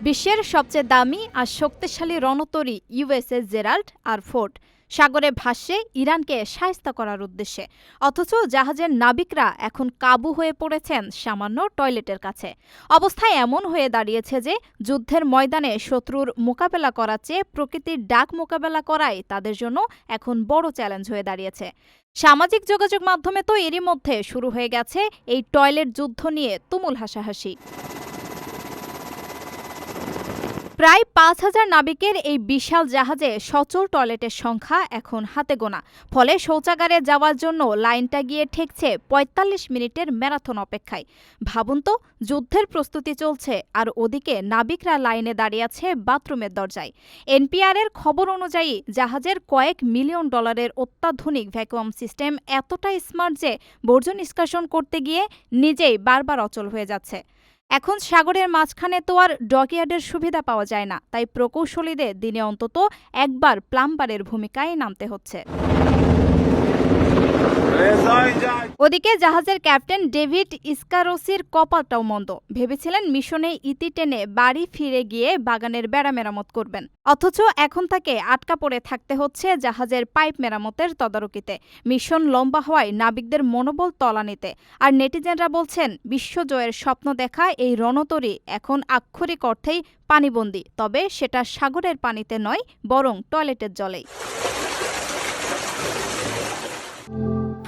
বিশ্বের সবচেয়ে দামি আর শক্তিশালী রণতরী ইউএসএস জেরাল্ড আর ফোর্ড সাগরে ভাসছে ইরানকে শায়েস্তা করার উদ্দেশ্যে। অথচ জাহাজের নাবিকরা এখন কাবু হয়ে পড়েছেন সামান্য টয়লেটের কাছে। অবস্থা এমন হয়ে দাঁড়িয়েছে যে যুদ্ধের ময়দানে শত্রুর মোকাবেলা করার চেয়ে প্রকৃতির ডাক মোকাবেলা করাই তাদের জন্য এখন বড় চ্যালেঞ্জ হয়ে দাঁড়িয়েছে। সামাজিক যোগাযোগ মাধ্যমে তো এরই মধ্যে শুরু হয়ে গেছে এই টয়লেট যুদ্ধ নিয়ে তুমুল হাসাহাসি। প্রায় ৫,০০০ নাবিকের এই বিশাল জাহাজে সচল টয়লেটের সংখ্যা এখন হাতে গোনা। ফলে শৌচাগারে যাওয়ার জন্য লাইনটা গিয়ে ঠেকছে ৪৫ মিনিটের ম্যারাথন অপেক্ষায়। ভাবুন তো, যুদ্ধের প্রস্তুতি চলছে আর ওদিকে নাবিকরা লাইনে দাঁড়িয়ে আছে বাথরুমের দরজায়। এনপিআরের খবর অনুযায়ী জাহাজের কয়েক মিলিয়ন ডলারের অত্যাধুনিক ভ্যাকুয়াম সিস্টেম এতটাই স্মার্ট যে বর্জ্য নিষ্কাশন করতে গিয়ে নিজেই বারবার অচল হয়ে যাচ্ছে। এখন সাগরের মাঝখানে তো আর ডকইয়ার্ডের সুবিধা পাওয়া যায় না, তাই প্রকৌশলীদের দিনে অন্তত একবার প্লাম্বারের ভূমিকায় নামতে হচ্ছে। ওদিকে জাহাজের ক্যাপ্টেন ডেভিড ইস্কারোসির কপালটাও মন্দ। ভেবেছিলেন মিশনে ইতি টেনে বাড়ি ফিরে গিয়ে বাগানের বেড়া মেরামত করবেন, অথচ এখন তাকে আটকা পড়ে থাকতে হচ্ছে জাহাজের পাইপ মেরামতের তদারকিতে। মিশন লম্বা হওয়ায় নাবিকদের মনোবল তলানিতে। আর নেটিজেনরা বলছেন, বিশ্বজয়ের স্বপ্ন দেখা এই রণতরী এখন আক্ষরিক অর্থেই পানিবন্দী, তবে সেটা সাগরের পানিতে নয়, বরং টয়লেটের জলেই।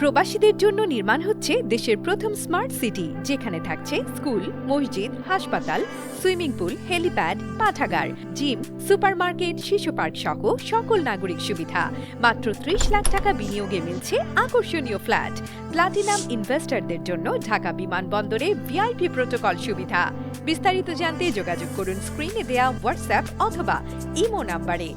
প্রবাসীদের জন্য নির্মাণ হচ্ছে দেশের প্রথম স্মার্ট সিটি, যেখানে থাকছে স্কুল, মসজিদ, হাসপাতাল, সুইমিং পুল, হেলিপ্যাড, পাঠাগার, জিম, সুপারমার্কেট, শিশু পার্ক সহ সকল নাগরিক সুবিধা। মাত্র ৩০ লাখ টাকা বিনিয়োগে মিলছে আকর্ষণীয় ফ্ল্যাট। প্লাটিনাম ইনভেস্টরদের জন্য ঢাকা বিমানবন্দরে ভিআইপি প্রোটোকল সুবিধা। বিস্তারিত জানতে যোগাযোগ করুন স্ক্রিনে দেয়া হোয়াটসঅ্যাপ অথবা ইমো নাম্বারে।